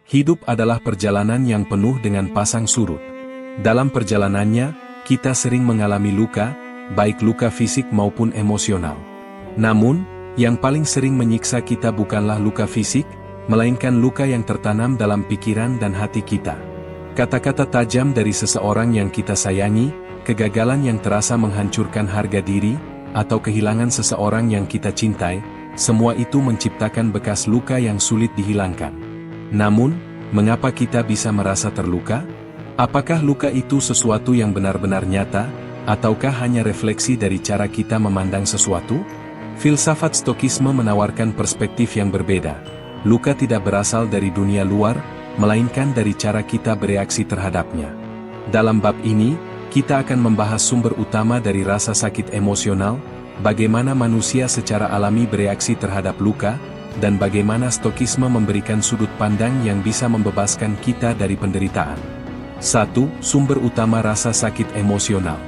Hidup adalah perjalanan yang penuh dengan pasang surut. Dalam perjalanannya, kita sering mengalami luka, baik luka fisik maupun emosional. Namun, yang paling sering menyiksa kita bukanlah luka fisik, melainkan luka yang tertanam dalam pikiran dan hati kita. Kata-kata tajam dari seseorang yang kita sayangi, kegagalan yang terasa menghancurkan harga diri, atau kehilangan seseorang yang kita cintai, semua itu menciptakan bekas luka yang sulit dihilangkan. Namun, mengapa kita bisa merasa terluka? Apakah luka itu sesuatu yang benar-benar nyata, ataukah hanya refleksi dari cara kita memandang sesuatu? Filsafat Stokisme menawarkan perspektif yang berbeda. Luka tidak berasal dari dunia luar, melainkan dari cara kita bereaksi terhadapnya. Dalam bab ini, kita akan membahas sumber utama dari rasa sakit emosional, bagaimana manusia secara alami bereaksi terhadap luka, dan bagaimana Stokisme memberikan sudut pandang yang bisa membebaskan kita dari penderitaan. 1. Sumber utama rasa sakit emosional.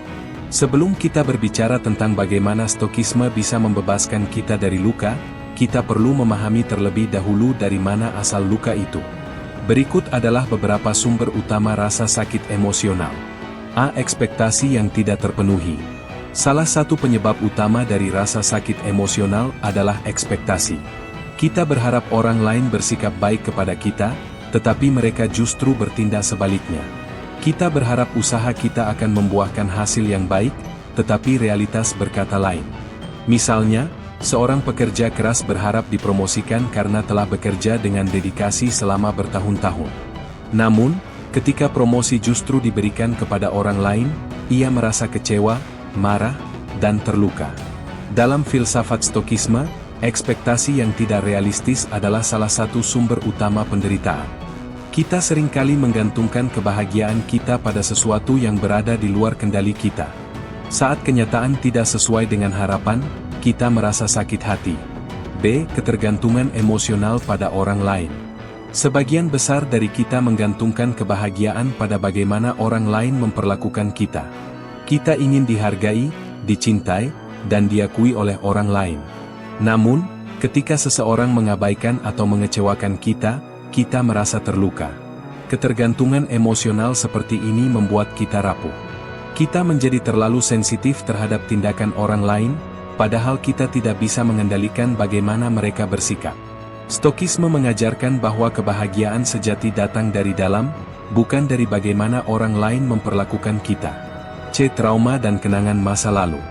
Sebelum kita berbicara tentang bagaimana Stokisme bisa membebaskan kita dari luka, kita perlu memahami terlebih dahulu dari mana asal luka itu. Berikut adalah beberapa sumber utama rasa sakit emosional. A. Ekspektasi yang tidak terpenuhi. Salah satu penyebab utama dari rasa sakit emosional adalah ekspektasi. Kita berharap orang lain bersikap baik kepada kita, tetapi mereka justru bertindak sebaliknya. Kita berharap usaha kita akan membuahkan hasil yang baik, tetapi realitas berkata lain. Misalnya, seorang pekerja keras berharap dipromosikan karena telah bekerja dengan dedikasi selama bertahun-tahun. Namun, ketika promosi justru diberikan kepada orang lain, ia merasa kecewa, marah, dan terluka. Dalam filsafat Stokisme, ekspektasi yang tidak realistis adalah salah satu sumber utama penderitaan. Kita seringkali menggantungkan kebahagiaan kita pada sesuatu yang berada di luar kendali kita. Saat kenyataan tidak sesuai dengan harapan, kita merasa sakit hati. B. Ketergantungan emosional pada orang lain. Sebagian besar dari kita menggantungkan kebahagiaan pada bagaimana orang lain memperlakukan kita. Kita ingin dihargai, dicintai, dan diakui oleh orang lain. Namun, ketika seseorang mengabaikan atau mengecewakan kita, kita merasa terluka. Ketergantungan emosional seperti ini membuat kita rapuh. Kita menjadi terlalu sensitif terhadap tindakan orang lain, padahal kita tidak bisa mengendalikan bagaimana mereka bersikap. Stokisme mengajarkan bahwa kebahagiaan sejati datang dari dalam, bukan dari bagaimana orang lain memperlakukan kita. C. Trauma dan kenangan masa lalu.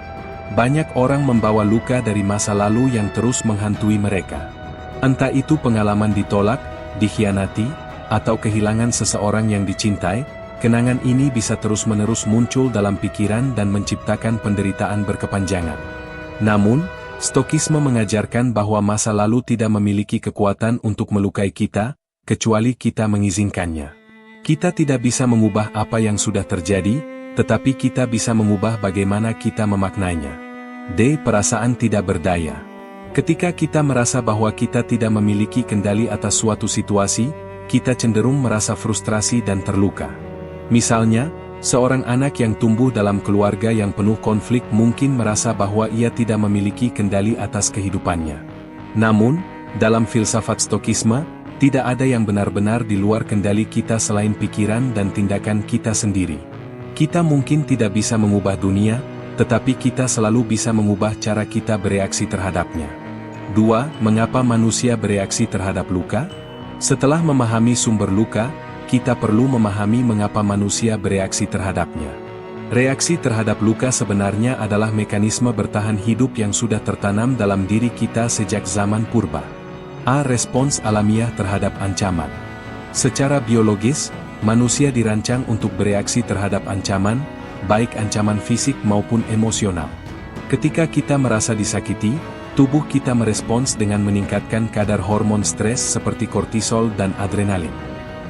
Banyak orang membawa luka dari masa lalu yang terus menghantui mereka. Entah itu pengalaman ditolak, dikhianati, atau kehilangan seseorang yang dicintai, kenangan ini bisa terus-menerus muncul dalam pikiran dan menciptakan penderitaan berkepanjangan. Namun, Stokisme mengajarkan bahwa masa lalu tidak memiliki kekuatan untuk melukai kita, kecuali kita mengizinkannya. Kita tidak bisa mengubah apa yang sudah terjadi, tetapi kita bisa mengubah bagaimana kita memaknainya. D. Perasaan tidak berdaya. Ketika kita merasa bahwa kita tidak memiliki kendali atas suatu situasi, kita cenderung merasa frustrasi dan terluka. Misalnya, seorang anak yang tumbuh dalam keluarga yang penuh konflik mungkin merasa bahwa ia tidak memiliki kendali atas kehidupannya. Namun, dalam filsafat Stokisme, tidak ada yang benar-benar di luar kendali kita selain pikiran dan tindakan kita sendiri. Kita mungkin tidak bisa mengubah dunia, tetapi kita selalu bisa mengubah cara kita bereaksi terhadapnya. 2. Mengapa manusia bereaksi terhadap luka? Setelah memahami sumber luka, kita perlu memahami mengapa manusia bereaksi terhadapnya. Reaksi terhadap luka sebenarnya adalah mekanisme bertahan hidup yang sudah tertanam dalam diri kita sejak zaman purba. A. Respons alamiah terhadap ancaman. Secara biologis, manusia dirancang untuk bereaksi terhadap ancaman, baik ancaman fisik maupun emosional. Ketika kita merasa disakiti, tubuh kita merespons dengan meningkatkan kadar hormon stres seperti kortisol dan adrenalin.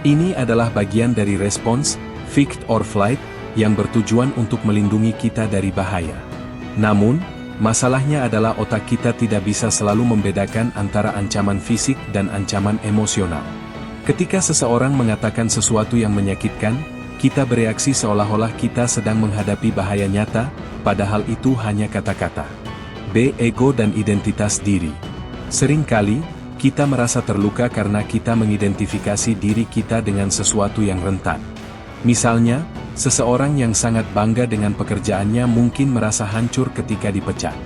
Ini adalah bagian dari respons, fight or flight, yang bertujuan untuk melindungi kita dari bahaya. Namun, masalahnya adalah otak kita tidak bisa selalu membedakan antara ancaman fisik dan ancaman emosional. Ketika seseorang mengatakan sesuatu yang menyakitkan, kita bereaksi seolah-olah kita sedang menghadapi bahaya nyata, padahal itu hanya kata-kata. B. Ego dan identitas diri. Seringkali, kita merasa terluka karena kita mengidentifikasi diri kita dengan sesuatu yang rentan. Misalnya, seseorang yang sangat bangga dengan pekerjaannya mungkin merasa hancur ketika dipecat.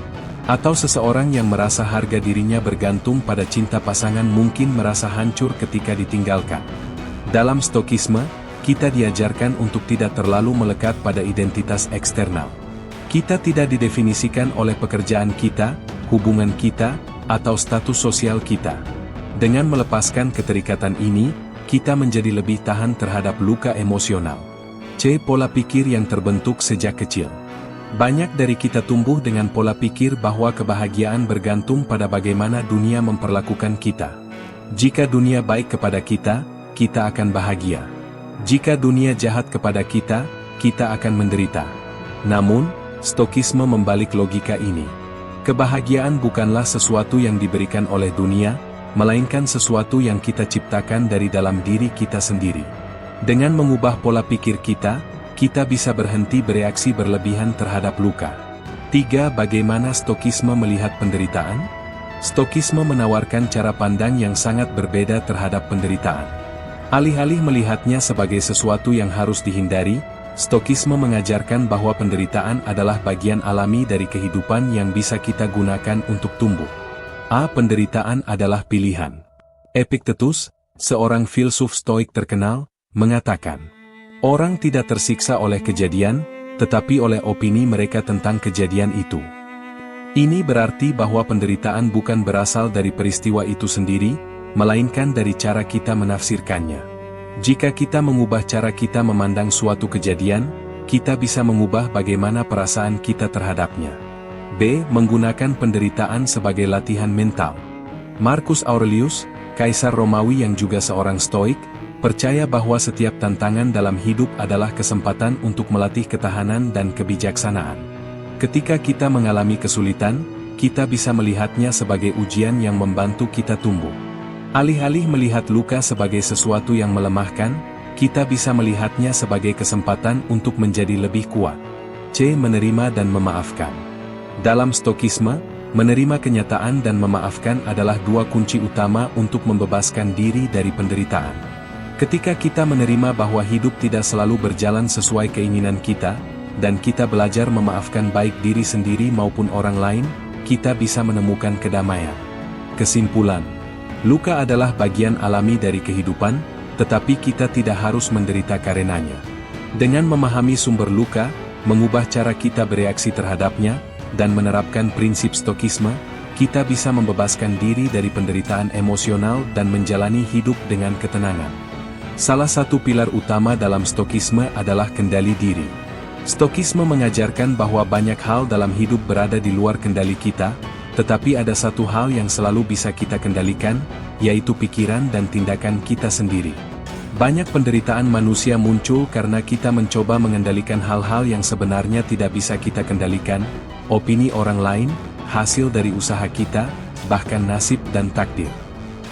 Atau seseorang yang merasa harga dirinya bergantung pada cinta pasangan mungkin merasa hancur ketika ditinggalkan. Dalam Stokisme, kita diajarkan untuk tidak terlalu melekat pada identitas eksternal. Kita tidak didefinisikan oleh pekerjaan kita, hubungan kita, atau status sosial kita. Dengan melepaskan keterikatan ini, kita menjadi lebih tahan terhadap luka emosional. C. Pola pikir yang terbentuk sejak kecil. Banyak dari kita tumbuh dengan pola pikir bahwa kebahagiaan bergantung pada bagaimana dunia memperlakukan kita. Jika dunia baik kepada kita, kita akan bahagia. Jika dunia jahat kepada kita, kita akan menderita. Namun, Stokisme membalik logika ini. Kebahagiaan bukanlah sesuatu yang diberikan oleh dunia, melainkan sesuatu yang kita ciptakan dari dalam diri kita sendiri. Dengan mengubah pola pikir kita bisa berhenti bereaksi berlebihan terhadap luka. 3. Bagaimana Stokisme melihat penderitaan? Stokisme menawarkan cara pandang yang sangat berbeda terhadap penderitaan. Alih-alih melihatnya sebagai sesuatu yang harus dihindari, Stokisme mengajarkan bahwa penderitaan adalah bagian alami dari kehidupan yang bisa kita gunakan untuk tumbuh. A. Penderitaan adalah pilihan. Epictetus, seorang filsuf Stoik terkenal, mengatakan, orang tidak tersiksa oleh kejadian, tetapi oleh opini mereka tentang kejadian itu. Ini berarti bahwa penderitaan bukan berasal dari peristiwa itu sendiri, melainkan dari cara kita menafsirkannya. Jika kita mengubah cara kita memandang suatu kejadian, kita bisa mengubah bagaimana perasaan kita terhadapnya. B. Menggunakan penderitaan sebagai latihan mental. Marcus Aurelius, kaisar Romawi yang juga seorang Stoik, percaya bahwa setiap tantangan dalam hidup adalah kesempatan untuk melatih ketahanan dan kebijaksanaan. Ketika kita mengalami kesulitan, kita bisa melihatnya sebagai ujian yang membantu kita tumbuh. Alih-alih melihat luka sebagai sesuatu yang melemahkan, kita bisa melihatnya sebagai kesempatan untuk menjadi lebih kuat. C. Menerima dan memaafkan. Dalam Stokisme, menerima kenyataan dan memaafkan adalah dua kunci utama untuk membebaskan diri dari penderitaan. Ketika kita menerima bahwa hidup tidak selalu berjalan sesuai keinginan kita, dan kita belajar memaafkan baik diri sendiri maupun orang lain, kita bisa menemukan kedamaian. Kesimpulan, luka adalah bagian alami dari kehidupan, tetapi kita tidak harus menderita karenanya. Dengan memahami sumber luka, mengubah cara kita bereaksi terhadapnya, dan menerapkan prinsip Stokisme, kita bisa membebaskan diri dari penderitaan emosional dan menjalani hidup dengan ketenangan. Salah satu pilar utama dalam Stokisme adalah kendali diri. Stokisme mengajarkan bahwa banyak hal dalam hidup berada di luar kendali kita, tetapi ada satu hal yang selalu bisa kita kendalikan, yaitu pikiran dan tindakan kita sendiri. Banyak penderitaan manusia muncul karena kita mencoba mengendalikan hal-hal yang sebenarnya tidak bisa kita kendalikan, opini orang lain, hasil dari usaha kita, bahkan nasib dan takdir.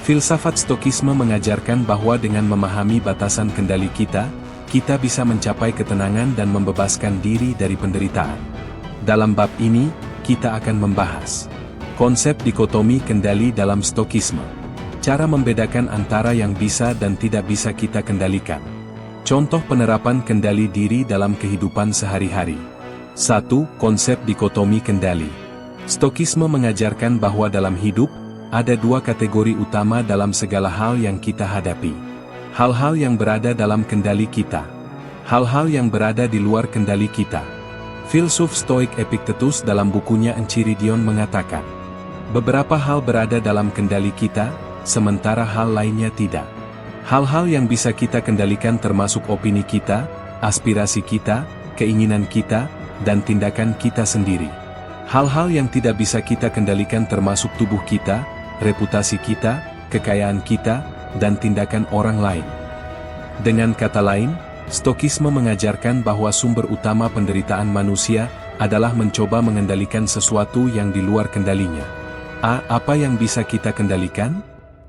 Filsafat Stokisme mengajarkan bahwa dengan memahami batasan kendali kita bisa mencapai ketenangan dan membebaskan diri dari penderitaan. Dalam bab ini, kita akan membahas konsep dikotomi kendali dalam Stokisme. Cara membedakan antara yang bisa dan tidak bisa kita kendalikan. Contoh penerapan kendali diri dalam kehidupan sehari-hari. 1. Konsep dikotomi kendali. Stokisme mengajarkan bahwa dalam hidup, ada dua kategori utama dalam segala hal yang kita hadapi. Hal-hal yang berada dalam kendali kita. Hal-hal yang berada di luar kendali kita. Filsuf Stoik Epictetus dalam bukunya Enchiridion mengatakan, beberapa hal berada dalam kendali kita, sementara hal lainnya tidak. Hal-hal yang bisa kita kendalikan termasuk opini kita, aspirasi kita, keinginan kita, dan tindakan kita sendiri. Hal-hal yang tidak bisa kita kendalikan termasuk tubuh kita, reputasi kita, kekayaan kita, dan tindakan orang lain. Dengan kata lain, Stokisme mengajarkan bahwa sumber utama penderitaan manusia adalah mencoba mengendalikan sesuatu yang di luar kendalinya. A. Apa yang bisa kita kendalikan?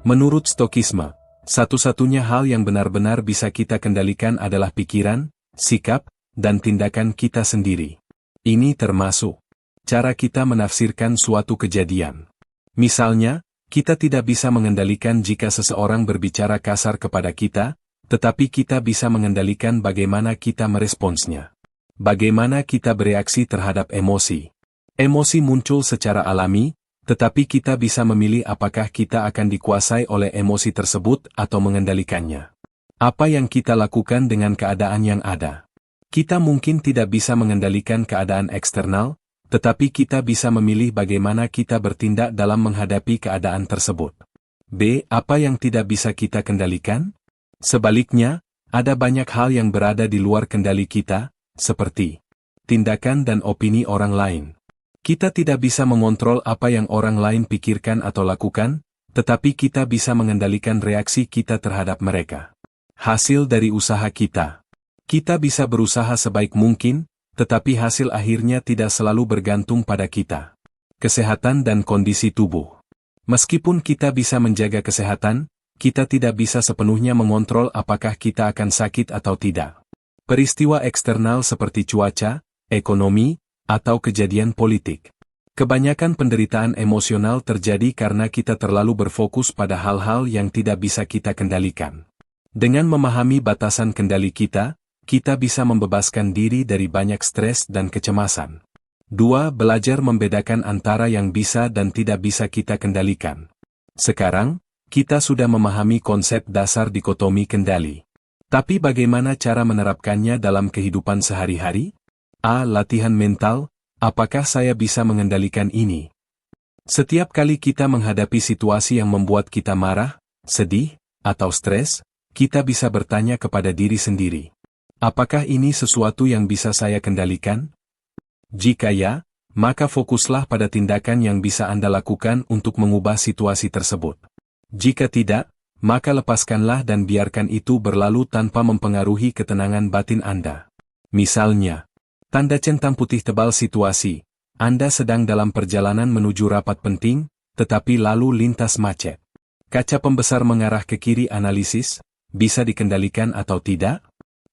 Menurut Stokisme, satu-satunya hal yang benar-benar bisa kita kendalikan adalah pikiran, sikap, dan tindakan kita sendiri. Ini termasuk cara kita menafsirkan suatu kejadian. Misalnya, Kita tidak bisa mengendalikan jika seseorang berbicara kasar kepada kita, tetapi kita bisa mengendalikan bagaimana kita meresponsnya. Bagaimana kita bereaksi terhadap emosi. Emosi muncul secara alami, tetapi kita bisa memilih apakah kita akan dikuasai oleh emosi tersebut atau mengendalikannya. Apa yang kita lakukan dengan keadaan yang ada? Kita mungkin tidak bisa mengendalikan keadaan eksternal, tetapi kita bisa memilih bagaimana kita bertindak dalam menghadapi keadaan tersebut. B. Apa yang tidak bisa kita kendalikan? Sebaliknya, ada banyak hal yang berada di luar kendali kita, seperti tindakan dan opini orang lain. Kita tidak bisa mengontrol apa yang orang lain pikirkan atau lakukan, tetapi kita bisa mengendalikan reaksi kita terhadap mereka. Hasil dari usaha kita. Kita bisa berusaha sebaik mungkin, tetapi hasil akhirnya tidak selalu bergantung pada kita. Kesehatan dan kondisi tubuh. Meskipun kita bisa menjaga kesehatan, kita tidak bisa sepenuhnya mengontrol apakah kita akan sakit atau tidak. Peristiwa eksternal seperti cuaca, ekonomi, atau kejadian politik. Kebanyakan penderitaan emosional terjadi karena kita terlalu berfokus pada hal-hal yang tidak bisa kita kendalikan. Dengan memahami batasan kendali kita bisa membebaskan diri dari banyak stres dan kecemasan. 2. Belajar membedakan antara yang bisa dan tidak bisa kita kendalikan. Sekarang, kita sudah memahami konsep dasar dikotomi kendali. Tapi bagaimana cara menerapkannya dalam kehidupan sehari-hari? A. Latihan mental, apakah saya bisa mengendalikan ini? Setiap kali kita menghadapi situasi yang membuat kita marah, sedih, atau stres, kita bisa bertanya kepada diri sendiri. Apakah ini sesuatu yang bisa saya kendalikan? Jika ya, maka fokuslah pada tindakan yang bisa Anda lakukan untuk mengubah situasi tersebut. Jika tidak, maka lepaskanlah dan biarkan itu berlalu tanpa mempengaruhi ketenangan batin Anda. Misalnya, tanda centang putih tebal situasi, Anda sedang dalam perjalanan menuju rapat penting, tetapi lalu lintas macet. Kaca pembesar mengarah ke kiri analisis, bisa dikendalikan atau tidak?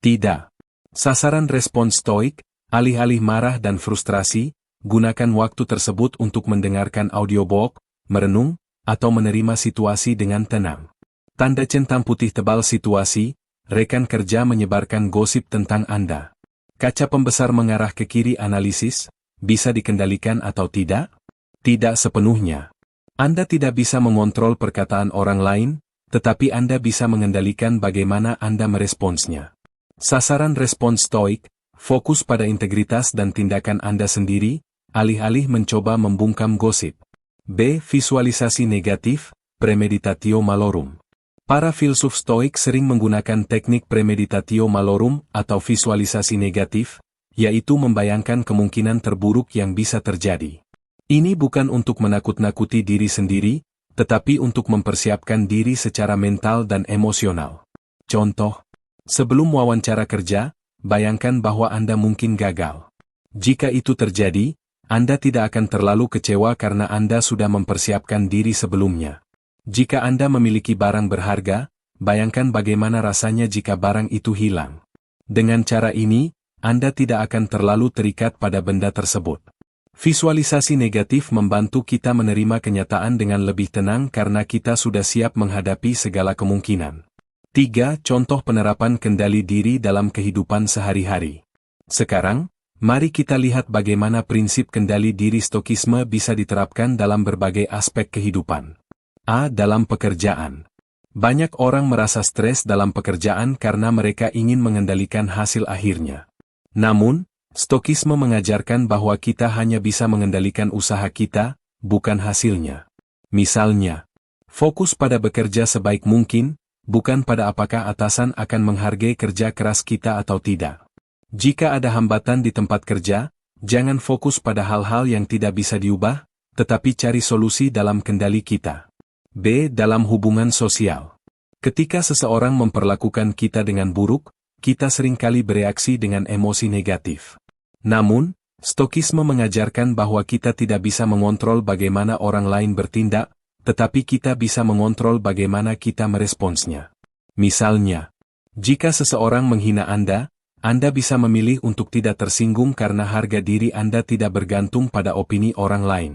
Tidak. Sasaran respons stoik, alih-alih marah dan frustrasi, gunakan waktu tersebut untuk mendengarkan audiobook, merenung, atau menerima situasi dengan tenang. Tanda centang putih tebal situasi, rekan kerja menyebarkan gosip tentang Anda. Kaca pembesar mengarah ke kiri analisis, bisa dikendalikan atau tidak? Tidak sepenuhnya. Anda tidak bisa mengontrol perkataan orang lain, tetapi Anda bisa mengendalikan bagaimana Anda meresponsnya. Sasaran respons stoik, fokus pada integritas dan tindakan Anda sendiri, alih-alih mencoba membungkam gosip. B. Visualisasi negatif, premeditatio malorum. Para filsuf stoik sering menggunakan teknik premeditatio malorum atau visualisasi negatif, yaitu membayangkan kemungkinan terburuk yang bisa terjadi. Ini bukan untuk menakut-nakuti diri sendiri, tetapi untuk mempersiapkan diri secara mental dan emosional. Contoh, sebelum wawancara kerja, bayangkan bahwa Anda mungkin gagal. Jika itu terjadi, Anda tidak akan terlalu kecewa karena Anda sudah mempersiapkan diri sebelumnya. Jika Anda memiliki barang berharga, bayangkan bagaimana rasanya jika barang itu hilang. Dengan cara ini, Anda tidak akan terlalu terikat pada benda tersebut. Visualisasi negatif membantu kita menerima kenyataan dengan lebih tenang karena kita sudah siap menghadapi segala kemungkinan. 3. Contoh penerapan kendali diri dalam kehidupan sehari-hari. Sekarang, mari kita lihat bagaimana prinsip kendali diri stokisme bisa diterapkan dalam berbagai aspek kehidupan. A. Dalam pekerjaan. Banyak orang merasa stres dalam pekerjaan karena mereka ingin mengendalikan hasil akhirnya. Namun, stokisme mengajarkan bahwa kita hanya bisa mengendalikan usaha kita, bukan hasilnya. Misalnya, fokus pada bekerja sebaik mungkin, bukan pada apakah atasan akan menghargai kerja keras kita atau tidak. Jika ada hambatan di tempat kerja, jangan fokus pada hal-hal yang tidak bisa diubah, tetapi cari solusi dalam kendali kita. B. Dalam hubungan sosial. Ketika seseorang memperlakukan kita dengan buruk, kita seringkali bereaksi dengan emosi negatif. Namun, stokisme mengajarkan bahwa kita tidak bisa mengontrol bagaimana orang lain bertindak, tetapi kita bisa mengontrol bagaimana kita meresponsnya. Misalnya, jika seseorang menghina Anda bisa memilih untuk tidak tersinggung karena harga diri Anda tidak bergantung pada opini orang lain.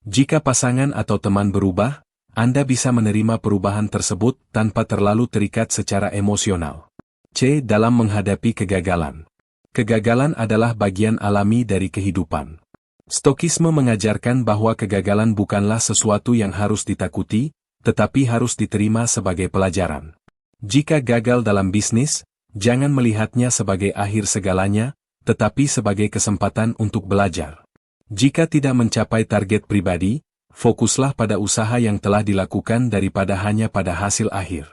Jika pasangan atau teman berubah, Anda bisa menerima perubahan tersebut tanpa terlalu terikat secara emosional. C. Dalam menghadapi kegagalan. Kegagalan adalah bagian alami dari kehidupan. Stokisme mengajarkan bahwa kegagalan bukanlah sesuatu yang harus ditakuti, tetapi harus diterima sebagai pelajaran. Jika gagal dalam bisnis, jangan melihatnya sebagai akhir segalanya, tetapi sebagai kesempatan untuk belajar. Jika tidak mencapai target pribadi, fokuslah pada usaha yang telah dilakukan daripada hanya pada hasil akhir.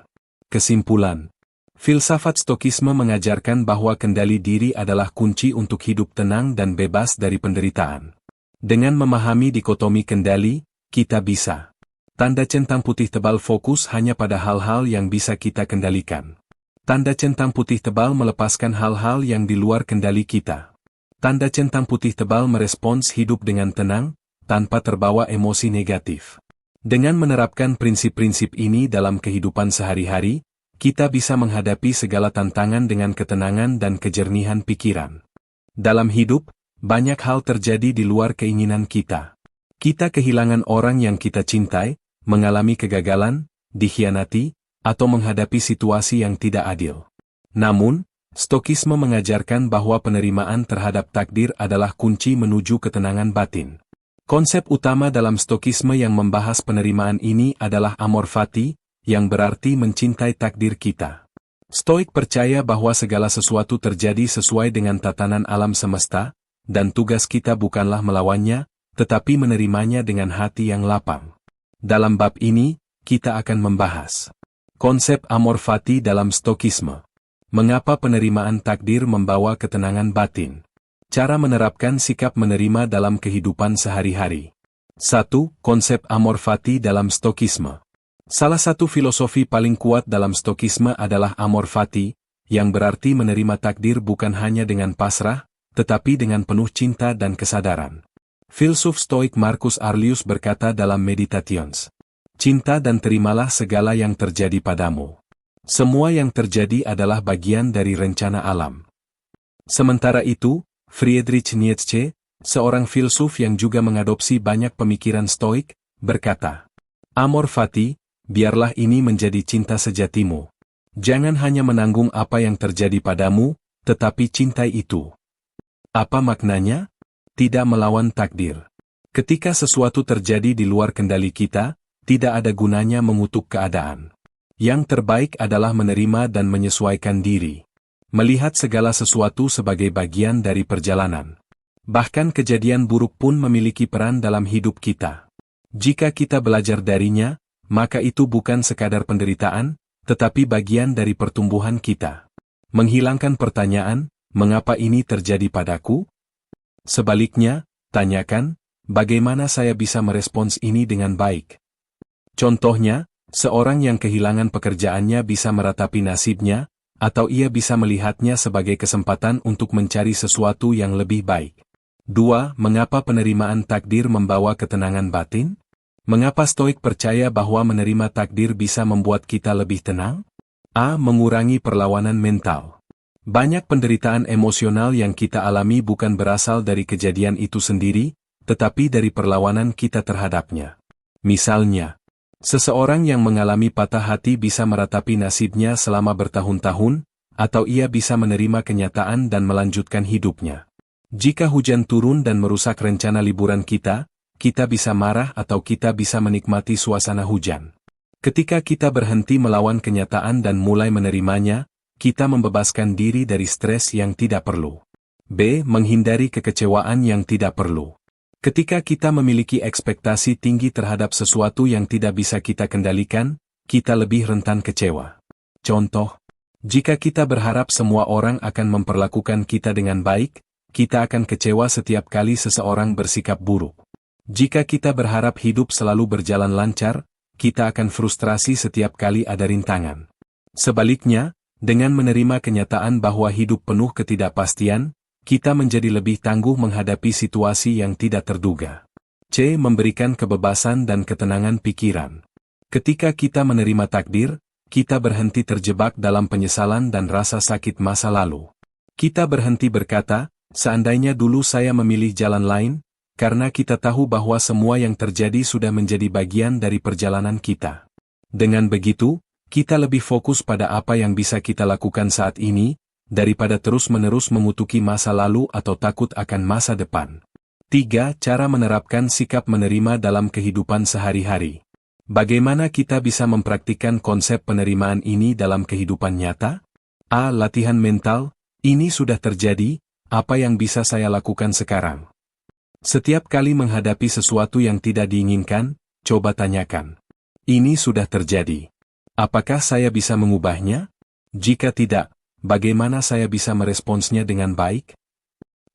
Kesimpulan. Filsafat Stokisme mengajarkan bahwa kendali diri adalah kunci untuk hidup tenang dan bebas dari penderitaan. Dengan memahami dikotomi kendali, kita bisa. Tanda centang putih tebal fokus hanya pada hal-hal yang bisa kita kendalikan. Tanda centang putih tebal melepaskan hal-hal yang di luar kendali kita. Tanda centang putih tebal merespons hidup dengan tenang, tanpa terbawa emosi negatif. Dengan menerapkan prinsip-prinsip ini dalam kehidupan sehari-hari, kita bisa menghadapi segala tantangan dengan ketenangan dan kejernihan pikiran. Dalam hidup, banyak hal terjadi di luar keinginan kita. Kita kehilangan orang yang kita cintai, mengalami kegagalan, dikhianati, atau menghadapi situasi yang tidak adil. Namun, Stokisme mengajarkan bahwa penerimaan terhadap takdir adalah kunci menuju ketenangan batin. Konsep utama dalam Stokisme yang membahas penerimaan ini adalah amor fati, yang berarti mencintai takdir kita. Stoik percaya bahwa segala sesuatu terjadi sesuai dengan tatanan alam semesta, dan tugas kita bukanlah melawannya, tetapi menerimanya dengan hati yang lapang. Dalam bab ini, kita akan membahas konsep amor fati dalam Stokisme. Mengapa penerimaan takdir membawa ketenangan batin? Cara menerapkan sikap menerima dalam kehidupan sehari-hari. 1. Konsep amor fati dalam Stokisme. Salah satu filosofi paling kuat dalam Stokisme adalah amor fati, yang berarti menerima takdir bukan hanya dengan pasrah, tetapi dengan penuh cinta dan kesadaran. Filsuf Stoik Marcus Aurelius berkata dalam Meditations, "Cinta dan terimalah segala yang terjadi padamu. Semua yang terjadi adalah bagian dari rencana alam." Sementara itu, Friedrich Nietzsche, seorang filsuf yang juga mengadopsi banyak pemikiran Stoik, berkata, "Amor fati, biarlah ini menjadi cinta sejatimu. Jangan hanya menanggung apa yang terjadi padamu, tetapi cintai itu." Apa maknanya? Tidak melawan takdir. Ketika sesuatu terjadi di luar kendali kita, tidak ada gunanya mengutuk keadaan. Yang terbaik adalah menerima dan menyesuaikan diri. Melihat segala sesuatu sebagai bagian dari perjalanan. Bahkan kejadian buruk pun memiliki peran dalam hidup kita. Jika kita belajar darinya, maka itu bukan sekadar penderitaan, tetapi bagian dari pertumbuhan kita. Menghilangkan pertanyaan, mengapa ini terjadi padaku? Sebaliknya, tanyakan, bagaimana saya bisa merespons ini dengan baik? Contohnya, seorang yang kehilangan pekerjaannya bisa meratapi nasibnya, atau ia bisa melihatnya sebagai kesempatan untuk mencari sesuatu yang lebih baik. 2. Mengapa penerimaan takdir membawa ketenangan batin? Mengapa Stoik percaya bahwa menerima takdir bisa membuat kita lebih tenang? A. Mengurangi perlawanan mental. Banyak penderitaan emosional yang kita alami bukan berasal dari kejadian itu sendiri, tetapi dari perlawanan kita terhadapnya. Misalnya, seseorang yang mengalami patah hati bisa meratapi nasibnya selama bertahun-tahun, atau ia bisa menerima kenyataan dan melanjutkan hidupnya. Jika hujan turun dan merusak rencana liburan kita bisa marah atau kita bisa menikmati suasana hujan. Ketika kita berhenti melawan kenyataan dan mulai menerimanya, kita membebaskan diri dari stres yang tidak perlu. B. Menghindari kekecewaan yang tidak perlu. Ketika kita memiliki ekspektasi tinggi terhadap sesuatu yang tidak bisa kita kendalikan, kita lebih rentan kecewa. Contoh, jika kita berharap semua orang akan memperlakukan kita dengan baik, kita akan kecewa setiap kali seseorang bersikap buruk. Jika kita berharap hidup selalu berjalan lancar, kita akan frustrasi setiap kali ada rintangan. Sebaliknya, dengan menerima kenyataan bahwa hidup penuh ketidakpastian, kita menjadi lebih tangguh menghadapi situasi yang tidak terduga. C. Memberikan kebebasan dan ketenangan pikiran. Ketika kita menerima takdir, kita berhenti terjebak dalam penyesalan dan rasa sakit masa lalu. Kita berhenti berkata, seandainya dulu saya memilih jalan lain, karena kita tahu bahwa semua yang terjadi sudah menjadi bagian dari perjalanan kita. Dengan begitu, kita lebih fokus pada apa yang bisa kita lakukan saat ini, daripada terus-menerus mengutuki masa lalu atau takut akan masa depan. 3. Cara menerapkan sikap menerima dalam kehidupan sehari-hari. Bagaimana kita bisa mempraktikkan konsep penerimaan ini dalam kehidupan nyata? A. Latihan mental. Ini sudah terjadi, apa yang bisa saya lakukan sekarang? Setiap kali menghadapi sesuatu yang tidak diinginkan, coba tanyakan. Ini sudah terjadi. Apakah saya bisa mengubahnya? Jika tidak, bagaimana saya bisa meresponsnya dengan baik?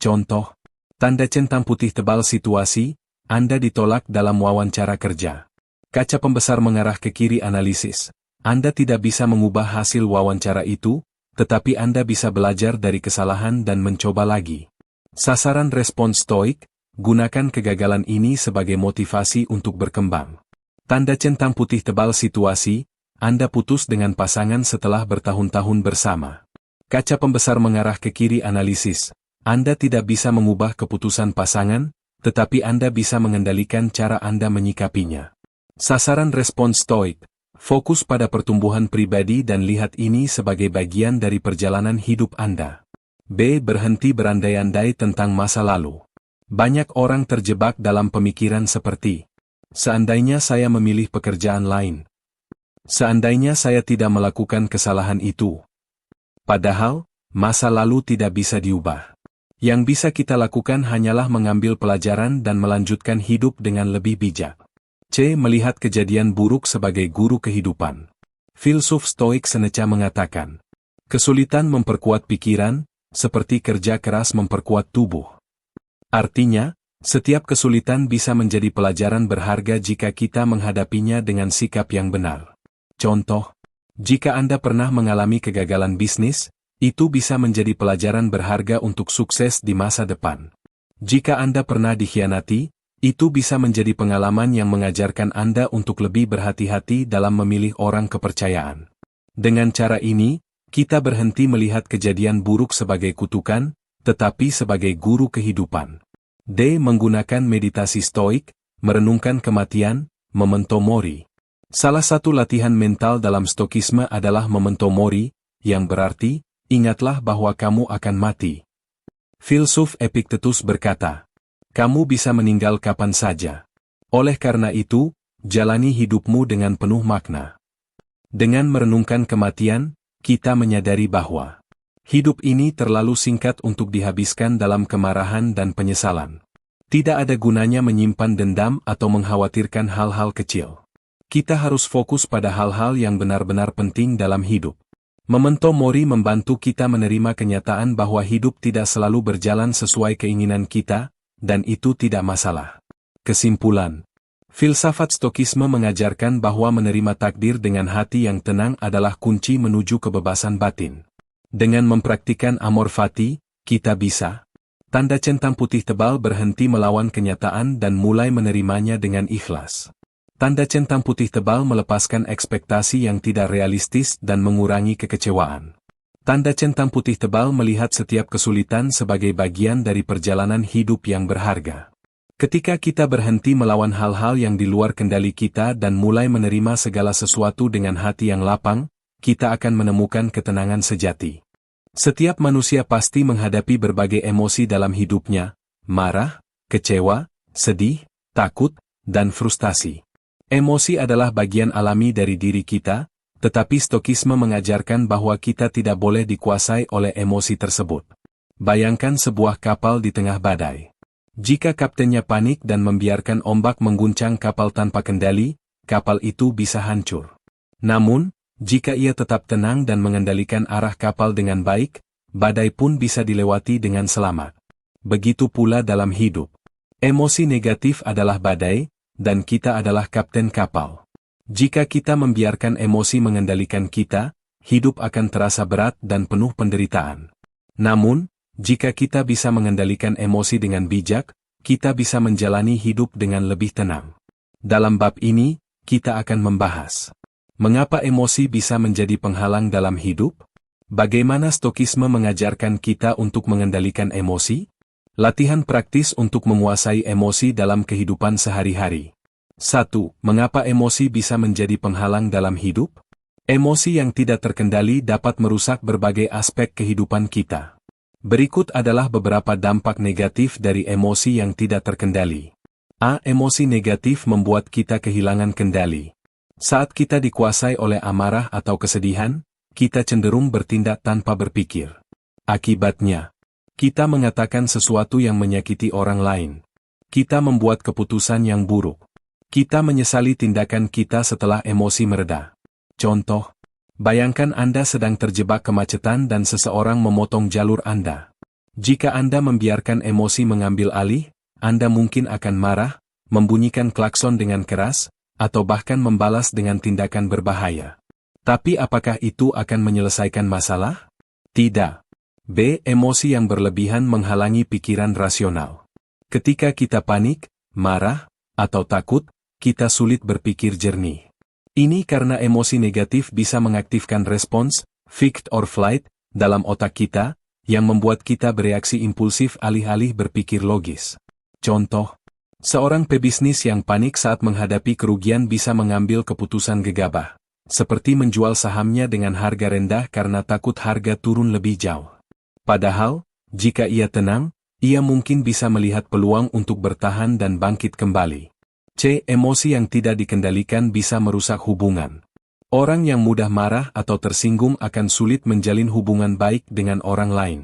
Contoh, tanda centang putih tebal situasi, Anda ditolak dalam wawancara kerja. Kaca pembesar mengarah ke kiri analisis. Anda tidak bisa mengubah hasil wawancara itu, tetapi Anda bisa belajar dari kesalahan dan mencoba lagi. Sasaran respons stoik, gunakan kegagalan ini sebagai motivasi untuk berkembang. Tanda centang putih tebal situasi, Anda putus dengan pasangan setelah bertahun-tahun bersama. Kaca pembesar mengarah ke kiri analisis, Anda tidak bisa mengubah keputusan pasangan, tetapi Anda bisa mengendalikan cara Anda menyikapinya. Sasaran respons stoik, fokus pada pertumbuhan pribadi dan lihat ini sebagai bagian dari perjalanan hidup Anda. B. Berhenti berandai-andai tentang masa lalu. Banyak orang terjebak dalam pemikiran seperti, seandainya saya memilih pekerjaan lain. Seandainya saya tidak melakukan kesalahan itu. Padahal, masa lalu tidak bisa diubah. Yang bisa kita lakukan hanyalah mengambil pelajaran dan melanjutkan hidup dengan lebih bijak. C. Melihat kejadian buruk sebagai guru kehidupan. Filsuf Stoik Seneca mengatakan, kesulitan memperkuat pikiran, seperti kerja keras memperkuat tubuh. Artinya, setiap kesulitan bisa menjadi pelajaran berharga jika kita menghadapinya dengan sikap yang benar. Contoh, jika Anda pernah mengalami kegagalan bisnis, itu bisa menjadi pelajaran berharga untuk sukses di masa depan. Jika Anda pernah dikhianati, itu bisa menjadi pengalaman yang mengajarkan Anda untuk lebih berhati-hati dalam memilih orang kepercayaan. Dengan cara ini, kita berhenti melihat kejadian buruk sebagai kutukan, tetapi sebagai guru kehidupan. D. Menggunakan meditasi stoik, merenungkan kematian, memento mori. Salah satu latihan mental dalam stokisme adalah memento mori, yang berarti, ingatlah bahwa kamu akan mati. Filsuf Epictetus berkata, kamu bisa meninggal kapan saja. Oleh karena itu, jalani hidupmu dengan penuh makna. Dengan merenungkan kematian, kita menyadari bahwa hidup ini terlalu singkat untuk dihabiskan dalam kemarahan dan penyesalan. Tidak ada gunanya menyimpan dendam atau mengkhawatirkan hal-hal kecil. Kita harus fokus pada hal-hal yang benar-benar penting dalam hidup. Memento mori membantu kita menerima kenyataan bahwa hidup tidak selalu berjalan sesuai keinginan kita, dan itu tidak masalah. Kesimpulan, filsafat stokisme mengajarkan bahwa menerima takdir dengan hati yang tenang adalah kunci menuju kebebasan batin. Dengan mempraktikkan amor fati, kita bisa tanda centang putih tebal berhenti melawan kenyataan dan mulai menerimanya dengan ikhlas. Tanda centang putih tebal melepaskan ekspektasi yang tidak realistis dan mengurangi kekecewaan. Tanda centang putih tebal melihat setiap kesulitan sebagai bagian dari perjalanan hidup yang berharga. Ketika kita berhenti melawan hal-hal yang di luar kendali kita dan mulai menerima segala sesuatu dengan hati yang lapang, kita akan menemukan ketenangan sejati. Setiap manusia pasti menghadapi berbagai emosi dalam hidupnya, marah, kecewa, sedih, takut, dan frustasi. Emosi adalah bagian alami dari diri kita, tetapi stokisme mengajarkan bahwa kita tidak boleh dikuasai oleh emosi tersebut. Bayangkan sebuah kapal di tengah badai. Jika kaptennya panik dan membiarkan ombak mengguncang kapal tanpa kendali, kapal itu bisa hancur. Namun, jika ia tetap tenang dan mengendalikan arah kapal dengan baik, badai pun bisa dilewati dengan selamat. Begitu pula dalam hidup. Emosi negatif adalah badai, dan kita adalah kapten kapal. Jika kita membiarkan emosi mengendalikan kita, hidup akan terasa berat dan penuh penderitaan. Namun, jika kita bisa mengendalikan emosi dengan bijak, kita bisa menjalani hidup dengan lebih tenang. Dalam bab ini, kita akan membahas mengapa emosi bisa menjadi penghalang dalam hidup? Bagaimana stokisme mengajarkan kita untuk mengendalikan emosi? Latihan praktis untuk menguasai emosi dalam kehidupan sehari-hari. 1. Mengapa emosi bisa menjadi penghalang dalam hidup? Emosi yang tidak terkendali dapat merusak berbagai aspek kehidupan kita. Berikut adalah beberapa dampak negatif dari emosi yang tidak terkendali. A. Emosi negatif membuat kita kehilangan kendali. Saat kita dikuasai oleh amarah atau kesedihan, kita cenderung bertindak tanpa berpikir. Akibatnya, kita mengatakan sesuatu yang menyakiti orang lain. Kita membuat keputusan yang buruk. Kita menyesali tindakan kita setelah emosi mereda. Contoh, bayangkan Anda sedang terjebak kemacetan dan seseorang memotong jalur Anda. Jika Anda membiarkan emosi mengambil alih, Anda mungkin akan marah, membunyikan klakson dengan keras, atau bahkan membalas dengan tindakan berbahaya. Tapi apakah itu akan menyelesaikan masalah? Tidak. B. Emosi yang berlebihan menghalangi pikiran rasional. Ketika kita panik, marah, atau takut, kita sulit berpikir jernih. Ini karena emosi negatif bisa mengaktifkan respons, fight or flight, dalam otak kita, yang membuat kita bereaksi impulsif alih-alih berpikir logis. Contoh, seorang pebisnis yang panik saat menghadapi kerugian bisa mengambil keputusan gegabah, seperti menjual sahamnya dengan harga rendah karena takut harga turun lebih jauh. Padahal, jika ia tenang, ia mungkin bisa melihat peluang untuk bertahan dan bangkit kembali. C. Emosi yang tidak dikendalikan bisa merusak hubungan. Orang yang mudah marah atau tersinggung akan sulit menjalin hubungan baik dengan orang lain.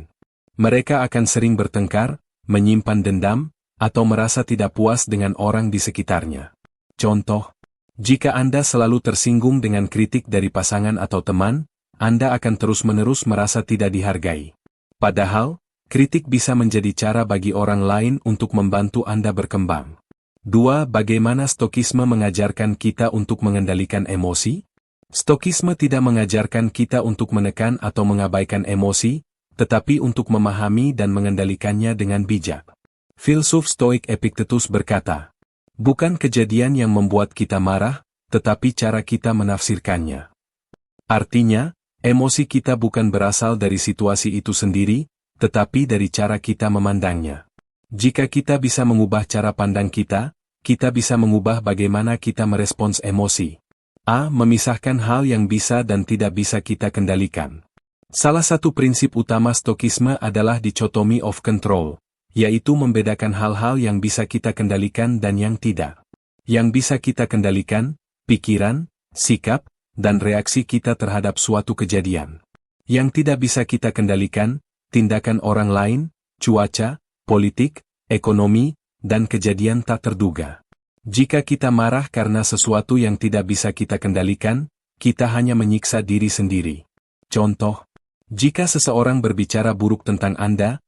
Mereka akan sering bertengkar, menyimpan dendam, atau merasa tidak puas dengan orang di sekitarnya. Contoh, jika Anda selalu tersinggung dengan kritik dari pasangan atau teman, Anda akan terus-menerus merasa tidak dihargai. Padahal, kritik bisa menjadi cara bagi orang lain untuk membantu Anda berkembang. 2. Bagaimana Stokisme mengajarkan kita untuk mengendalikan emosi? Stokisme tidak mengajarkan kita untuk menekan atau mengabaikan emosi, tetapi untuk memahami dan mengendalikannya dengan bijak. Filsuf Stoik Epictetus berkata, bukan kejadian yang membuat kita marah, tetapi cara kita menafsirkannya. Artinya, emosi kita bukan berasal dari situasi itu sendiri, tetapi dari cara kita memandangnya. Jika kita bisa mengubah cara pandang kita bisa mengubah bagaimana kita merespons emosi. A. Memisahkan hal yang bisa dan tidak bisa kita kendalikan. Salah satu prinsip utama Stokisme adalah dichotomy of control, yaitu membedakan hal-hal yang bisa kita kendalikan dan yang tidak. Yang bisa kita kendalikan, pikiran, sikap, dan reaksi kita terhadap suatu kejadian. Yang tidak bisa kita kendalikan, tindakan orang lain, cuaca, politik, ekonomi, dan kejadian tak terduga. Jika kita marah karena sesuatu yang tidak bisa kita kendalikan, kita hanya menyiksa diri sendiri. Contoh, jika seseorang berbicara buruk tentang Anda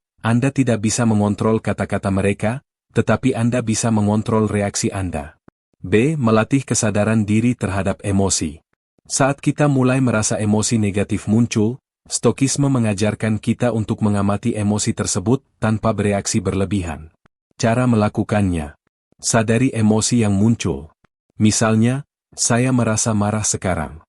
tidak bisa mengontrol kata-kata mereka, tetapi Anda bisa mengontrol reaksi Anda. B. Melatih kesadaran diri terhadap emosi. Saat kita mulai merasa emosi negatif muncul, Stokisme mengajarkan kita untuk mengamati emosi tersebut tanpa bereaksi berlebihan. Cara melakukannya. Sadari emosi yang muncul. Misalnya, saya merasa marah sekarang.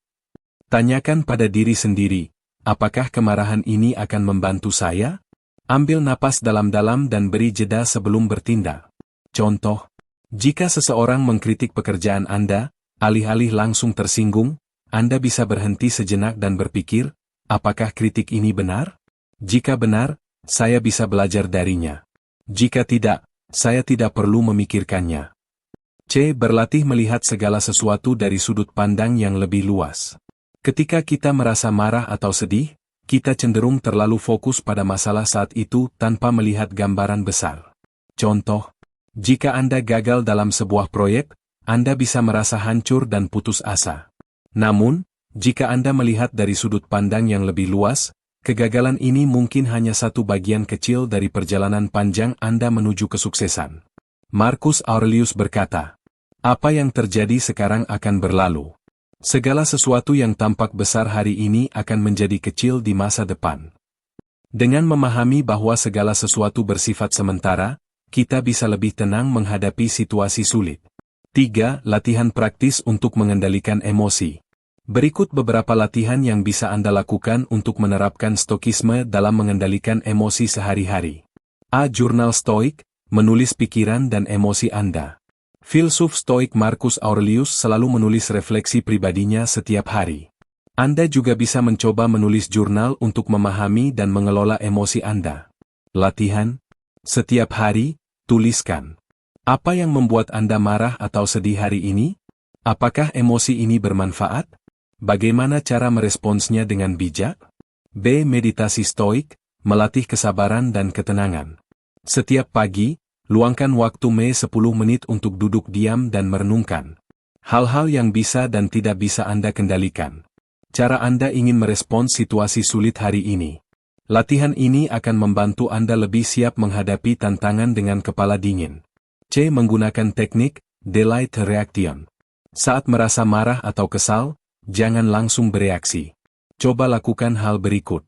Tanyakan pada diri sendiri, apakah kemarahan ini akan membantu saya? Ambil napas dalam-dalam dan beri jeda sebelum bertindak. Contoh, jika seseorang mengkritik pekerjaan Anda, alih-alih langsung tersinggung, Anda bisa berhenti sejenak dan berpikir, apakah kritik ini benar? Jika benar, saya bisa belajar darinya. Jika tidak, saya tidak perlu memikirkannya. C. Berlatih melihat segala sesuatu dari sudut pandang yang lebih luas. Ketika kita merasa marah atau sedih, kita cenderung terlalu fokus pada masalah saat itu tanpa melihat gambaran besar. Contoh, jika Anda gagal dalam sebuah proyek, Anda bisa merasa hancur dan putus asa. Namun, jika Anda melihat dari sudut pandang yang lebih luas, kegagalan ini mungkin hanya satu bagian kecil dari perjalanan panjang Anda menuju kesuksesan. Marcus Aurelius berkata, apa yang terjadi sekarang akan berlalu. Segala sesuatu yang tampak besar hari ini akan menjadi kecil di masa depan. Dengan memahami bahwa segala sesuatu bersifat sementara, kita bisa lebih tenang menghadapi situasi sulit. 3. Latihan praktis untuk mengendalikan emosi. Berikut beberapa latihan yang bisa Anda lakukan untuk menerapkan Stokisme dalam mengendalikan emosi sehari-hari. A. Jurnal Stoik, menulis pikiran dan emosi Anda. Filsuf Stoik Marcus Aurelius selalu menulis refleksi pribadinya setiap hari. Anda juga bisa mencoba menulis jurnal untuk memahami dan mengelola emosi Anda. Latihan. Setiap hari, tuliskan. Apa yang membuat Anda marah atau sedih hari ini? Apakah emosi ini bermanfaat? Bagaimana cara meresponsnya dengan bijak? B. Meditasi Stoik, melatih kesabaran dan ketenangan. Setiap pagi, luangkan waktu 10 menit untuk duduk diam dan merenungkan hal-hal yang bisa dan tidak bisa Anda kendalikan. Cara Anda ingin merespons situasi sulit hari ini. Latihan ini akan membantu Anda lebih siap menghadapi tantangan dengan kepala dingin. C. Menggunakan teknik delayed reaction. Saat merasa marah atau kesal, jangan langsung bereaksi. Coba lakukan hal berikut.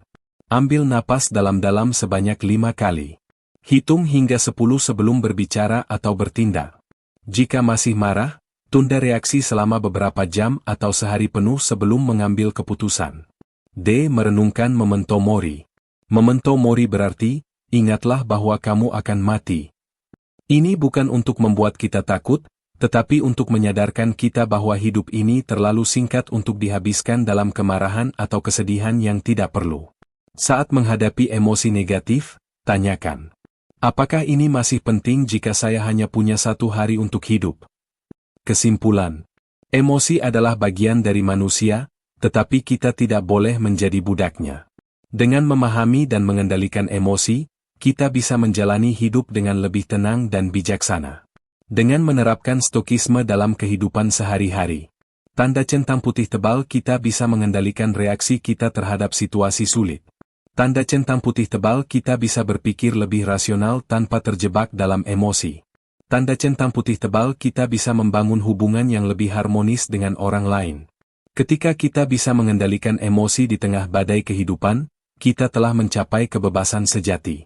Ambil napas dalam-dalam sebanyak 5 kali. Hitung hingga 10 sebelum berbicara atau bertindak. Jika masih marah, tunda reaksi selama beberapa jam atau sehari penuh sebelum mengambil keputusan. D. Merenungkan memento mori. Memento mori berarti, ingatlah bahwa kamu akan mati. Ini bukan untuk membuat kita takut, tetapi untuk menyadarkan kita bahwa hidup ini terlalu singkat untuk dihabiskan dalam kemarahan atau kesedihan yang tidak perlu. Saat menghadapi emosi negatif, tanyakan. Apakah ini masih penting jika saya hanya punya 1 hari untuk hidup? Kesimpulan. Emosi adalah bagian dari manusia, tetapi kita tidak boleh menjadi budaknya. Dengan memahami dan mengendalikan emosi, kita bisa menjalani hidup dengan lebih tenang dan bijaksana. Dengan menerapkan stokisme dalam kehidupan sehari-hari. Tanda centang putih tebal kita bisa mengendalikan reaksi kita terhadap situasi sulit. Tanda centang putih tebal kita bisa berpikir lebih rasional tanpa terjebak dalam emosi. Tanda centang putih tebal kita bisa membangun hubungan yang lebih harmonis dengan orang lain. Ketika kita bisa mengendalikan emosi di tengah badai kehidupan, kita telah mencapai kebebasan sejati.